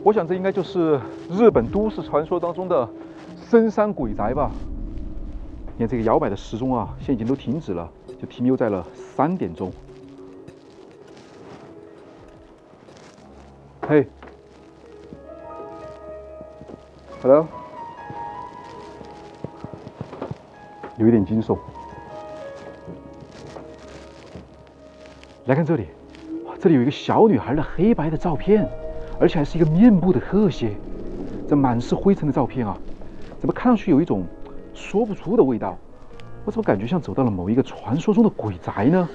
我想这应该就是日本都市传说当中的深山鬼宅吧。你看这个摇摆的时钟啊，现在已经都停止了，就停留在了3点钟。嘿 ，Hello， 有一点惊悚。来看这里，哇，这里有一个小女孩的黑白的照片，而且还是一个面部的特写。这满是灰尘的照片啊，怎么看上去有一种说不出的味道？我怎么感觉像走到了某一个传说中的鬼宅呢？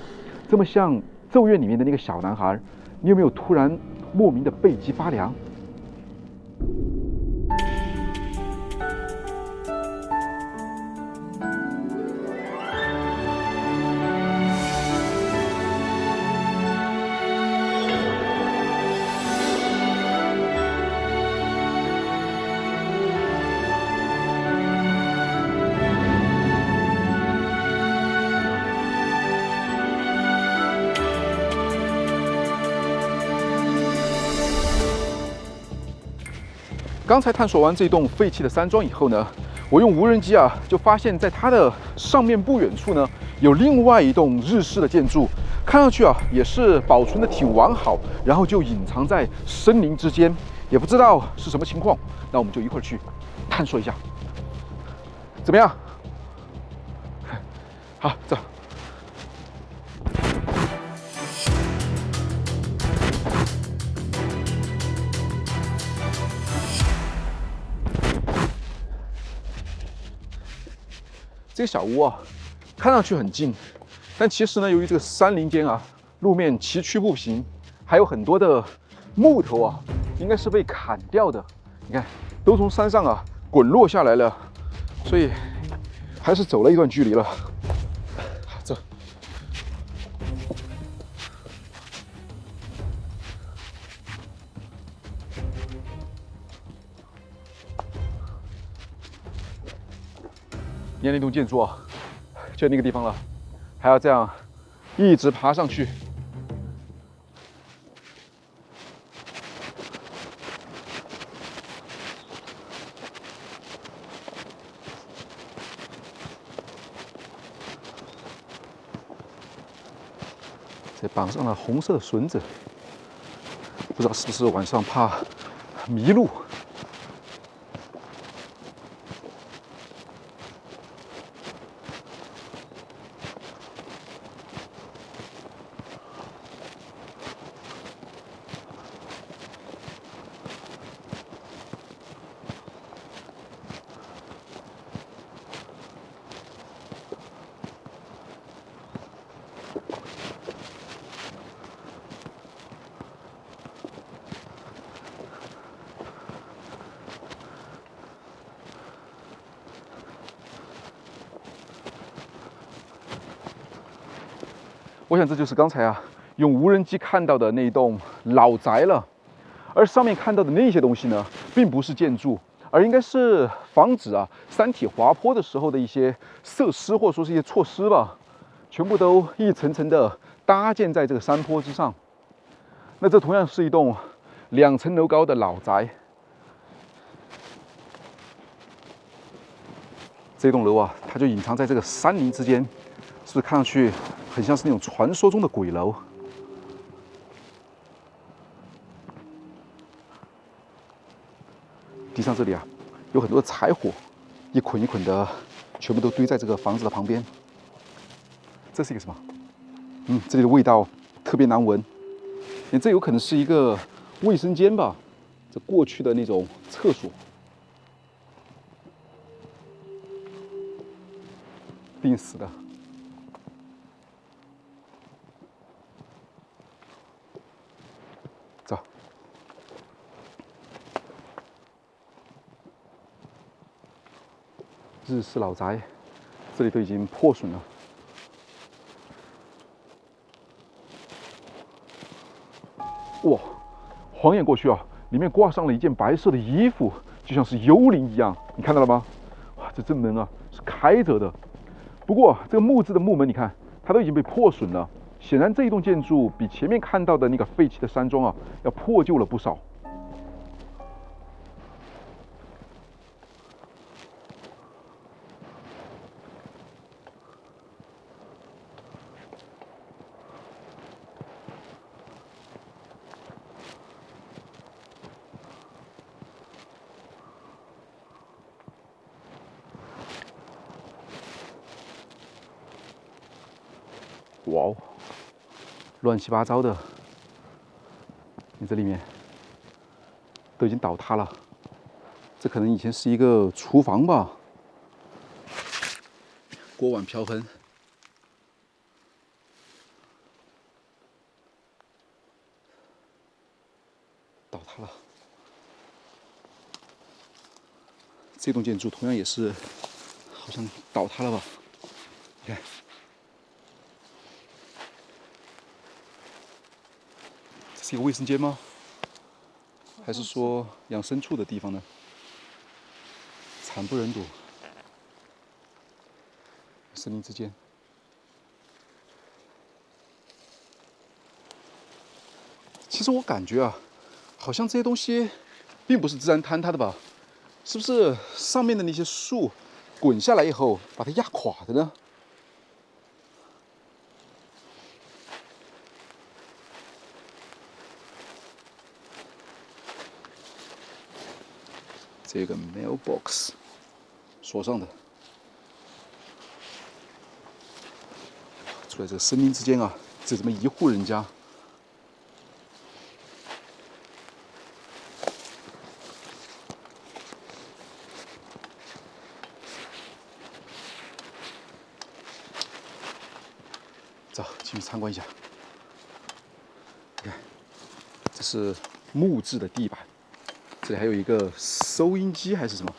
这么像《咒怨》里面的那个小男孩，你有没有突然莫名的背脊发凉？刚才探索完这栋废弃的山庄以后呢，我用无人机啊，就发现在它的上面不远处呢，有另外一栋日式的建筑，看上去啊也是保存的挺完好，然后就隐藏在森林之间，也不知道是什么情况。那我们就一块儿去探索一下，怎么样？好，走。这个小屋啊，看上去很近，但其实呢，由于这个山林间啊，路面崎岖不平，还有很多的木头啊，应该是被砍掉的。你看，都从山上啊滚落下来了，所以还是走了一段距离了。走。你看那栋建筑啊，就那个地方了，还要这样一直爬上去。这绑上了红色的绳子，不知道是不是晚上怕迷路。我想这就是刚才啊用无人机看到的那栋老宅了，而上面看到的那些东西呢，并不是建筑，而应该是防止啊山体滑坡的时候的一些设施或者说是一些措施吧，全部都一层层的搭建在这个山坡之上。那这同样是一栋2层楼高的老宅。这栋楼啊，它就隐藏在这个山林之间，是不是看上去很像是那种传说中的鬼楼？地上这里啊，有很多的柴火，一捆一捆的，全部都堆在这个房子的旁边。这是一个什么？这里的味道特别难闻。这有可能是一个卫生间吧？这过去的那种厕所。病死的。走。日式老宅，这里都已经破损了。哇，晃眼过去啊，里面挂上了一件白色的衣服，就像是幽灵一样。你看到了吗？哇，这正门啊是开着的。不过这个木质的木门，你看它都已经被破损了。显然这一栋建筑比前面看到的那个废弃的山庄啊要破旧了不少。哇哦，乱七八糟的，你这里面都已经倒塌了。这可能以前是一个厨房吧，锅碗瓢盆。倒塌了。这栋建筑同样也是，好像倒塌了吧？你看，这是一个卫生间吗？还是说养牲畜的地方呢？惨不忍睹。森林之间，其实我感觉啊，好像这些东西并不是自然坍塌的吧？是不是上面的那些树滚下来以后把它压垮的呢？这个 mailbox 锁上的，住在这个森林之间啊，只这么一户人家。走，进去参观一下。你看，这是木质的地板，这里还有一个收音机还是什么？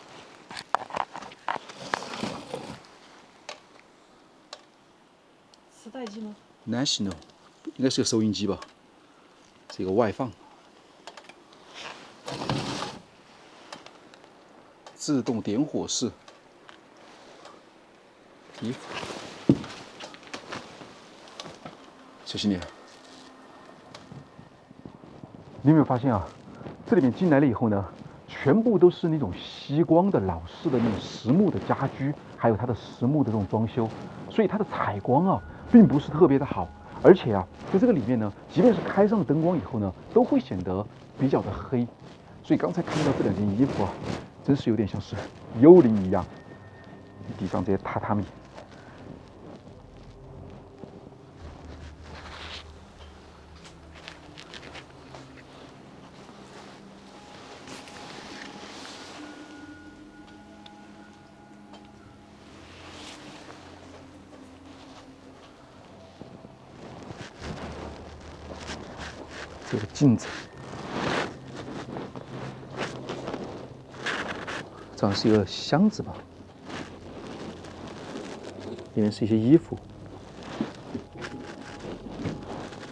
磁带机吗 ？National， 应该是个收音机吧？这个外放，自动点火式，衣服，小心点。你有没有发现啊？这里面进来了以后呢，全部都是那种吸光的老式的那种实木的家居，还有它的实木的这种装修，所以它的采光啊，并不是特别的好。而且啊，在这个里面呢，即便是开上了灯光以后呢，都会显得比较的黑。所以刚才看到这两件衣服啊，真是有点像是幽灵一样。地上这些榻榻米，这个镜子，这好像是一个箱子吧，里面是一些衣服。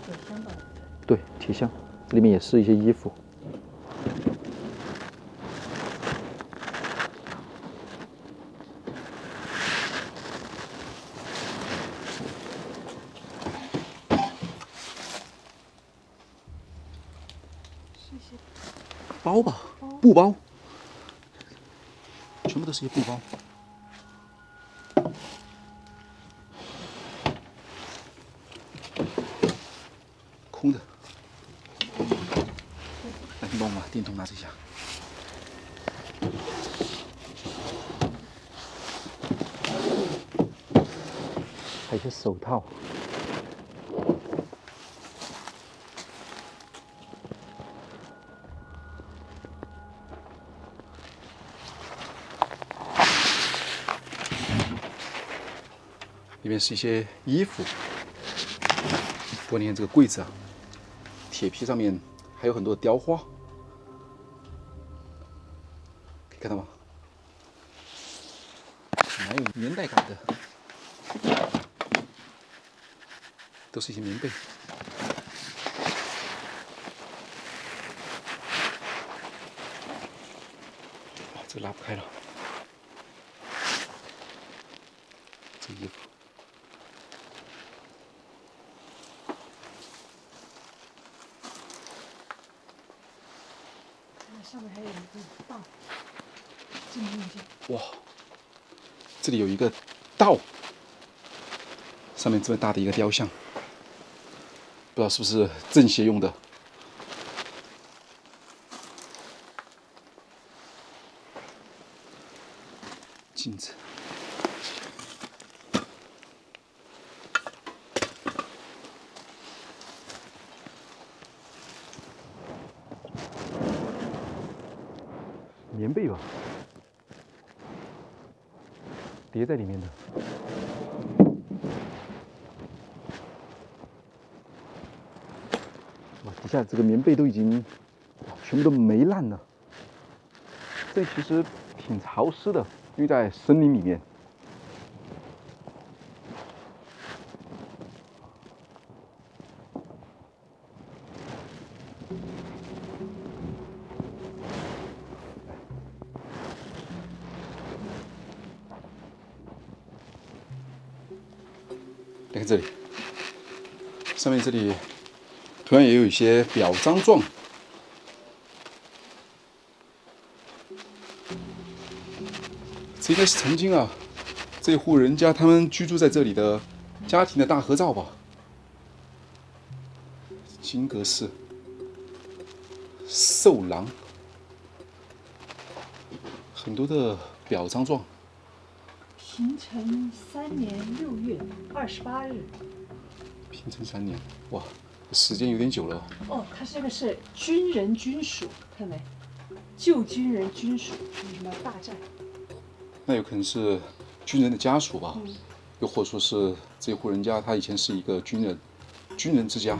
铁箱吧？对，铁箱，里面也是一些衣服。是一些包吧，布包，全部都是一些布包。空的。来，你帮我把电筒拿这一下。还有一些手套。里面是一些衣服。不过你看这个柜子啊，铁皮上面还有很多雕花，可以看到吗？蛮有年代感的，都是一些棉被。哇，这个拉不开了，这衣服。上面还有一个道，进不去。哇，这里有一个道，上面这么大的一个雕像，不知道是不是正邪用的。镜子，棉被吧，叠在里面的。哇，底下这个棉被都已经全部都霉烂了。这里其实挺潮湿的，因为在森林里面。你看这里，上面这里突然也有一些表彰状。这应该是曾经啊，这户人家他们居住在这里的家庭的大合照吧。金阁寺寿郎，很多的表彰状。平成3年6月28日。平成3年，哇，时间有点久了。哦，它这个是军人军属，看没？旧军人军属，什么大战？那有可能是军人的家属吧，又或者说是这户人家他以前是一个军人，军人之家。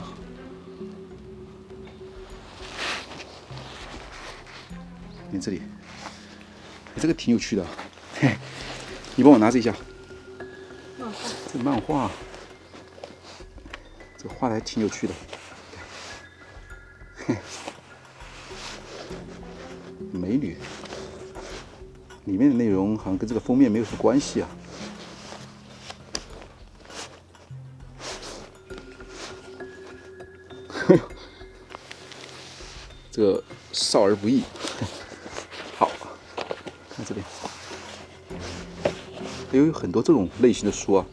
你看这里，这个挺有趣的，嘿，你帮我拿这一下。漫画。这个漫画，这个画的还挺有趣的。嘿，美女，里面的内容好像跟这个封面没有什么关系啊。这个少儿不宜。好，看这边，有很多这种类型的书啊。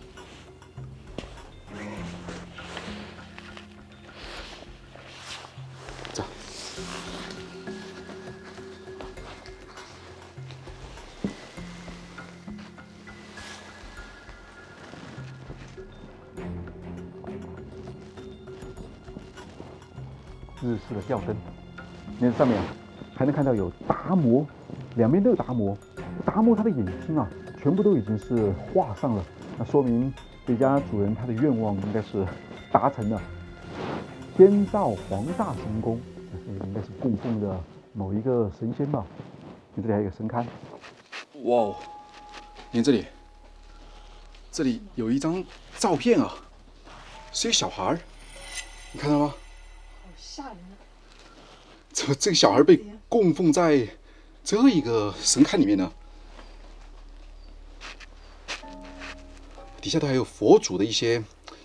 这，日式的吊灯，你看上面啊，还能看到有达摩，两边都有达摩。达摩他的眼睛啊，全部都已经是画上了，那说明这家主人他的愿望应该是达成了。天照黄大神宫，这应该是供奉的某一个神仙吧。你这里还有一个神龛，哇哦！你看这里，这里有一张照片啊，是一个小孩儿，你看到吗？好吓人啊！怎么这个小孩被供奉在这一个神龛里面呢？底下都还有佛祖的一些，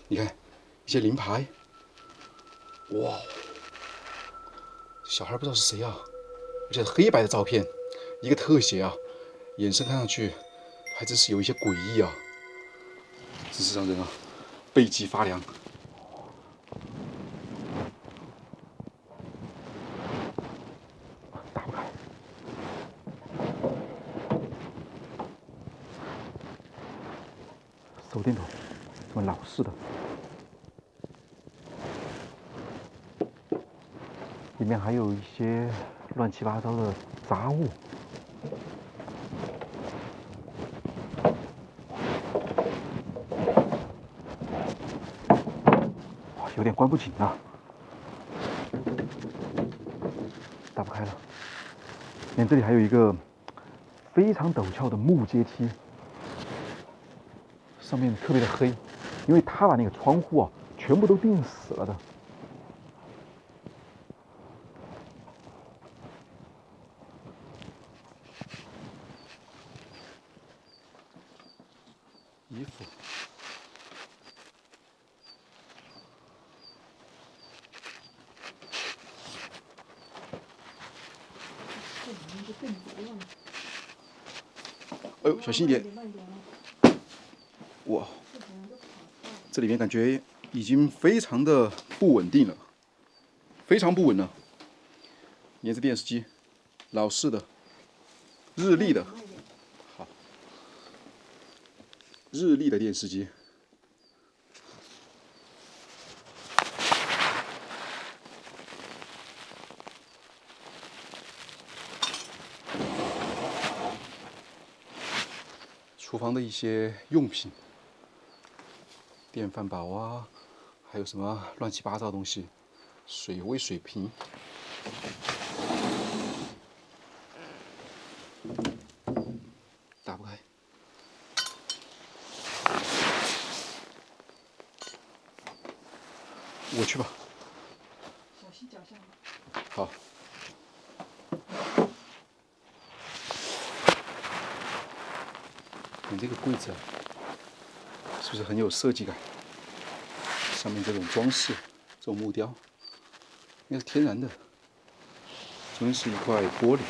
你看一些灵牌。哇，小孩不知道是谁啊，而且黑白的照片，一个特写啊，眼神看上去还真是有一些诡异啊，真是让人啊背脊发凉。打不开，手电筒，什么老式的。里面还有一些乱七八糟的杂物。哇，有点关不紧啊，打不开了。你看这里还有一个非常陡峭的木阶梯，上面特别的黑，因为他把那个窗户啊全部都钉死了的。衣服，这里面就更绝望了。哎呦，小心一点！哇，这里面感觉已经非常的不稳定了，非常不稳了。你看这电视机，老式的，日立的，好，日立的电视机。厨房的一些用品，电饭煲啊，还有什么乱七八糟的东西，微水瓶。打不开。我去吧。小心脚下。好。你这个柜子啊，是不是很有设计感？上面这种装饰，这种木雕，应该是天然的。中间是一块玻璃。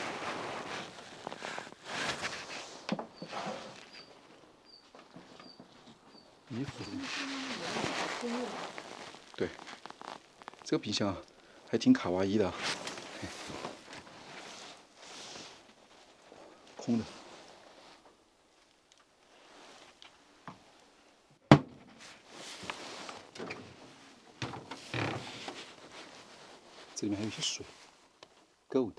衣服。对，这个冰箱啊，还挺卡哇伊的啊。空的。这里面还有一些水 ，Gold。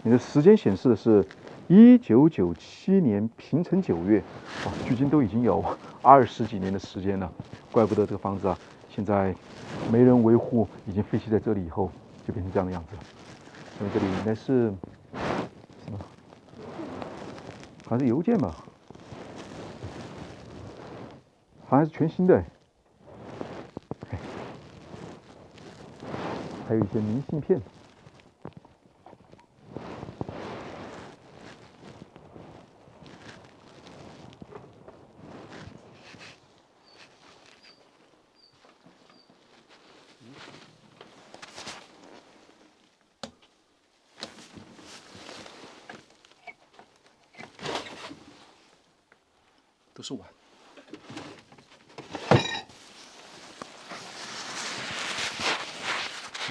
你的时间显示的是1997年平成9月，哇，距今都已经有20几年的时间了，怪不得这个房子啊，现在没人维护，已经废弃在这里以后，就变成这样的样子了。因为这里应该是什么？好像是邮件吧，好像是全新的。还有一些明信片。都是碗。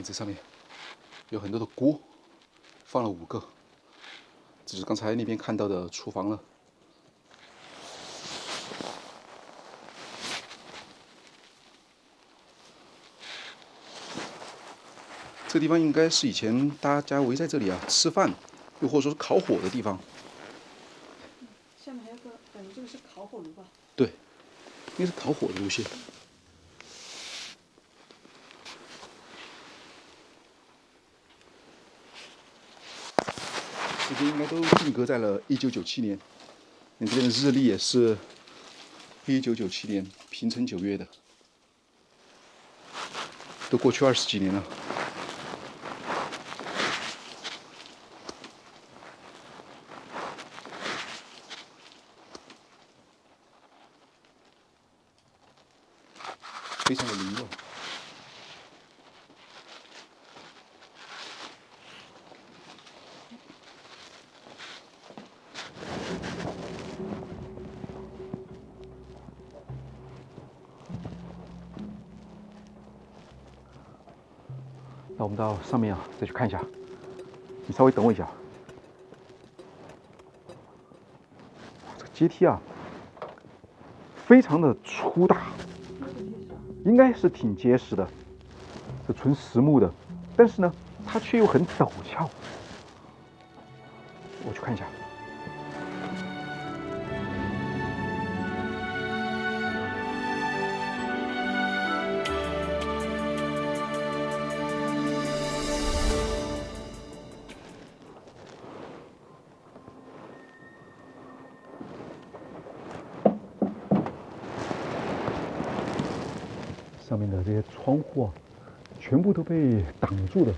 这上面有很多的锅，放了5个。这是刚才那边看到的厨房了。这地方应该是以前大家围在这里啊吃饭，又或者说是烤火的地方。下面还有个，感觉这个是烤火炉吧？对，应该是烤火的路线。时间应该都定格在了1997年，你这边的日历也是1997年平成9月的，都过去20几年了。非常的灵乱。那我们到上面啊，再去看一下。你稍微等我一下。这个阶梯啊，非常的粗大，应该是挺结实的，是纯实木的，但是呢，它却又很陡峭。我去看一下。上面的这些窗户啊，全部都被挡住了，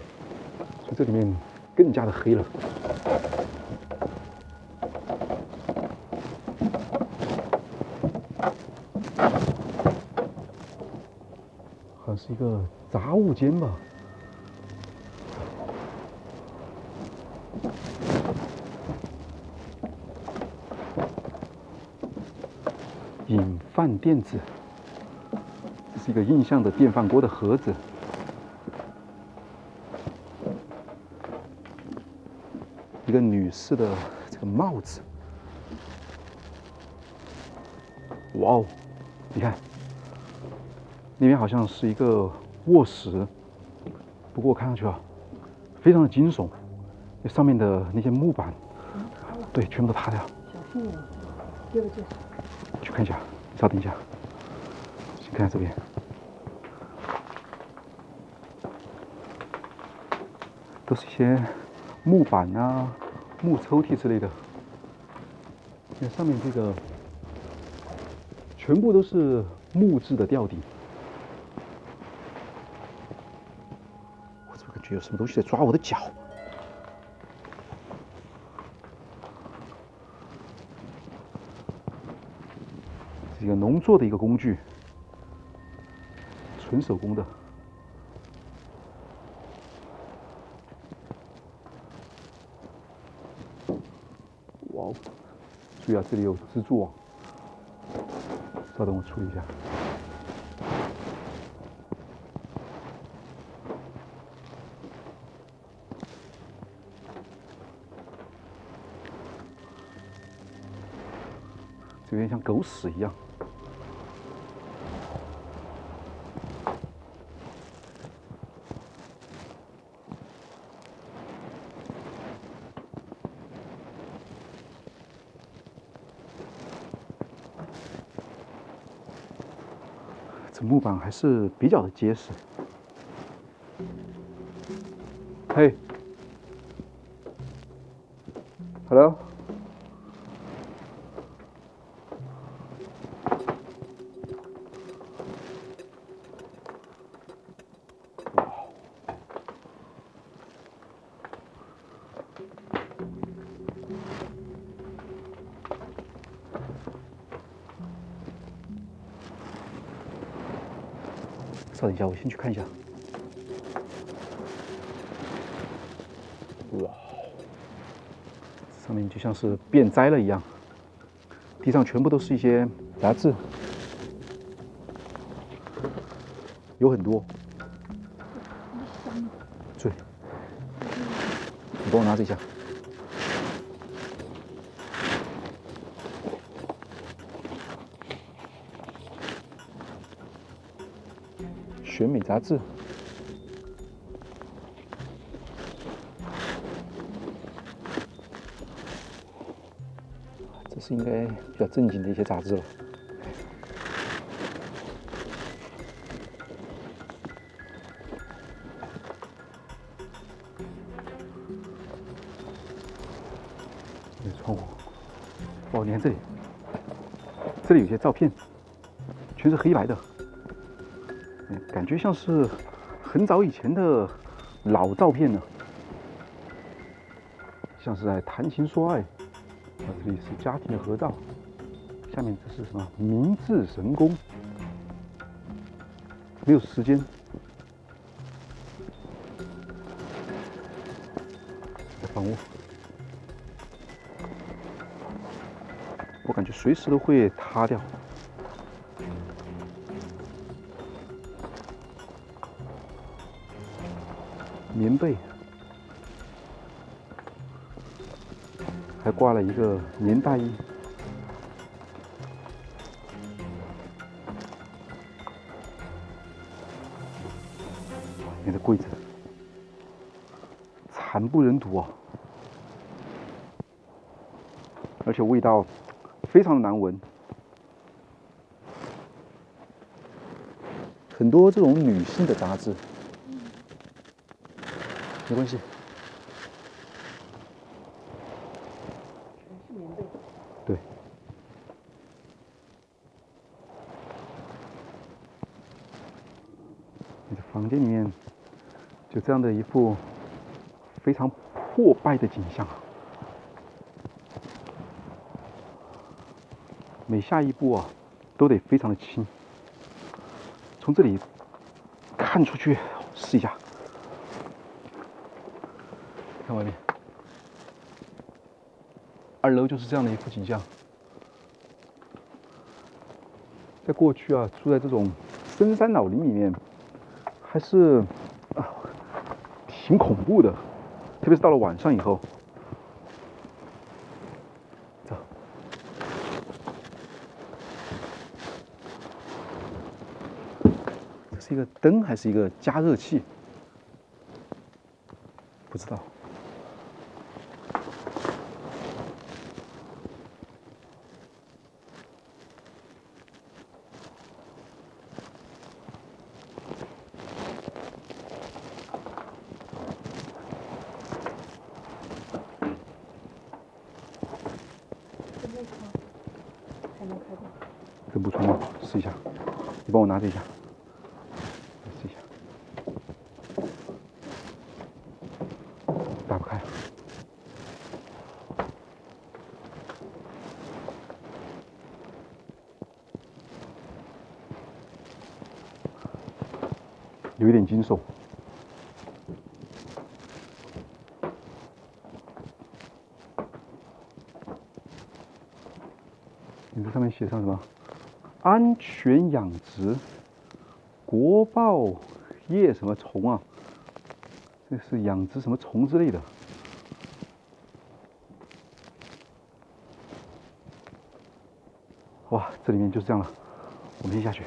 所以这里面更加的黑了。好像是一个杂物间吧。饮饭垫子。是一个印象的电饭锅的盒子，一个女士的这个帽子，哇哦，你看，那边好像是一个卧室，不过看上去啊，非常的惊悚，那上面的那些木板，对，全部都塌掉。小心点，对不对？去看一下，稍等一下，先看下这边。都是一些木板啊、木抽屉之类的。那上面这个全部都是木质的吊顶。我怎么感觉有什么东西在抓我的脚？这个农作的一个工具，纯手工的。哇哦！注意啊，这里有蜘蛛网。稍等，我处理一下。这边像狗屎一样。这木板还是比较的结实。嘿，Hello。稍等一下，我先去看一下。哇，上面就像是变栽了一样，地上全部都是一些杂志，有很多。对，你帮我拿着一下。选美杂志，这是应该比较正经的一些杂志了。这个窗户，哦，你看这里，这里有些照片，全是黑白的。感觉像是很早以前的老照片呢，像是在谈情说爱。啊，这里是家庭的合照，下面这是什么？明治神宫，没有时间。房屋，我感觉随时都会塌掉。棉被，还挂了一个棉大衣。你的柜子，惨不忍睹啊！而且味道非常的难闻。很多这种女性的杂志。没关系。全是棉被。对。你的房间里面就这样的一副非常破败的景象，每下一步啊都得非常的轻。从这里看出去，试一下。看外面，2楼就是这样的一幅景象。在过去啊，住在这种深山老林里面，还是挺恐怖的，特别是到了晚上以后。走。是一个灯还是一个加热器？不知道。还能开动。这木窗吗？试一下，你帮我拿着一下，试一下，打不开。有一点惊悚。你这上面写上什么？安全养殖，国报叶什么虫啊？这是养殖什么虫之类的。哇，这里面就是这样了。我们先下去。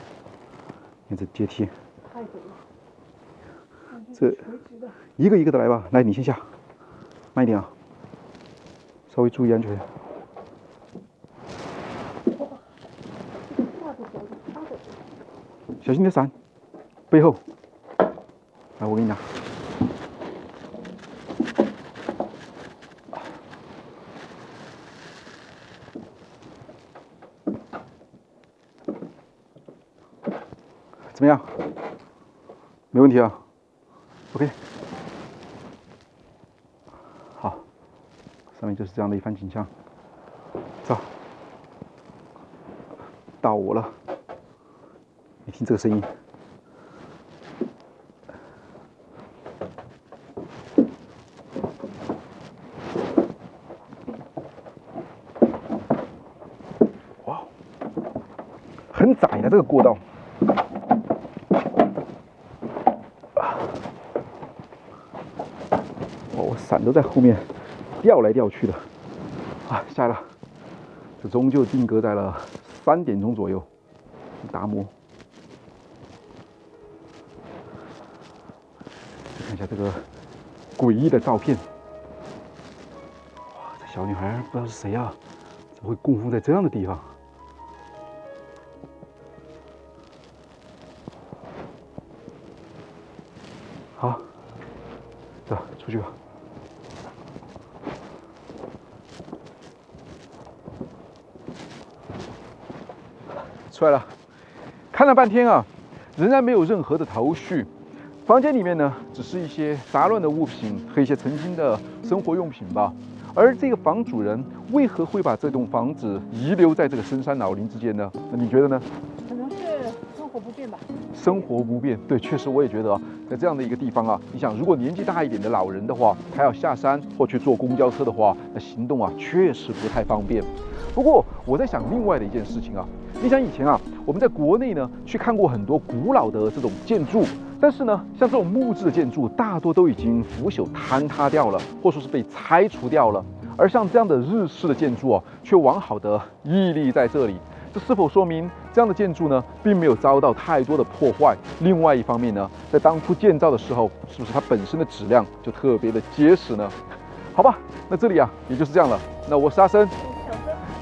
你看这阶梯，太陡了。这一个一个的来吧。来，你先下，慢一点啊，稍微注意安全。小心你的伞，背后。来，我给你拿。怎么样？没问题啊。OK。好，上面就是这样的一番景象。走，到我了。你听这个声音，哇，很窄的这个过道。我伞都在后面掉来掉去的。啊，下来了，这终究定格在了3点钟左右。达摩。看一下这个诡异的照片。哇，这小女孩不知道是谁啊？怎么会供奉在这样的地方？好，走，出去吧。出来了，看了半天啊，仍然没有任何的头绪。房间里面呢，只是一些杂乱的物品和一些曾经的生活用品吧。而这个房主人为何会把这栋房子遗留在这个深山老林之间呢？那你觉得呢？可能是生活不便吧。生活不便，对，确实我也觉得啊，在这样的一个地方啊，你想，如果年纪大一点的老人的话，他要下山或去坐公交车的话，那行动啊确实不太方便。不过我在想另外的一件事情啊，你想以前啊，我们在国内呢去看过很多古老的这种建筑。但是呢，像这种木质的建筑，大多都已经腐朽坍塌掉了，或说是被拆除掉了。而像这样的日式的建筑啊，却完好的屹立在这里。这是否说明这样的建筑呢，并没有遭到太多的破坏？另外一方面呢，在当初建造的时候，是不是它本身的质量就特别的结实呢？好吧，那这里啊，也就是这样了。那我是阿生。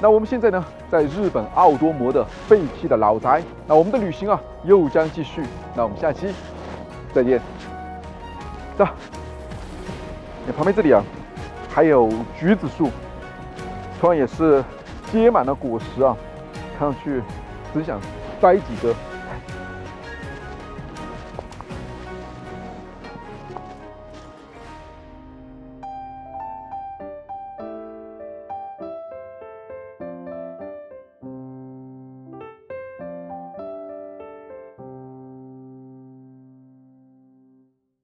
那我们现在呢，在日本奥多摩的废弃的老宅。那我们的旅行啊，又将继续。那我们下期再见。走，你旁边这里啊，还有橘子树，同样也是结满了果实啊，看上去只想摘几个。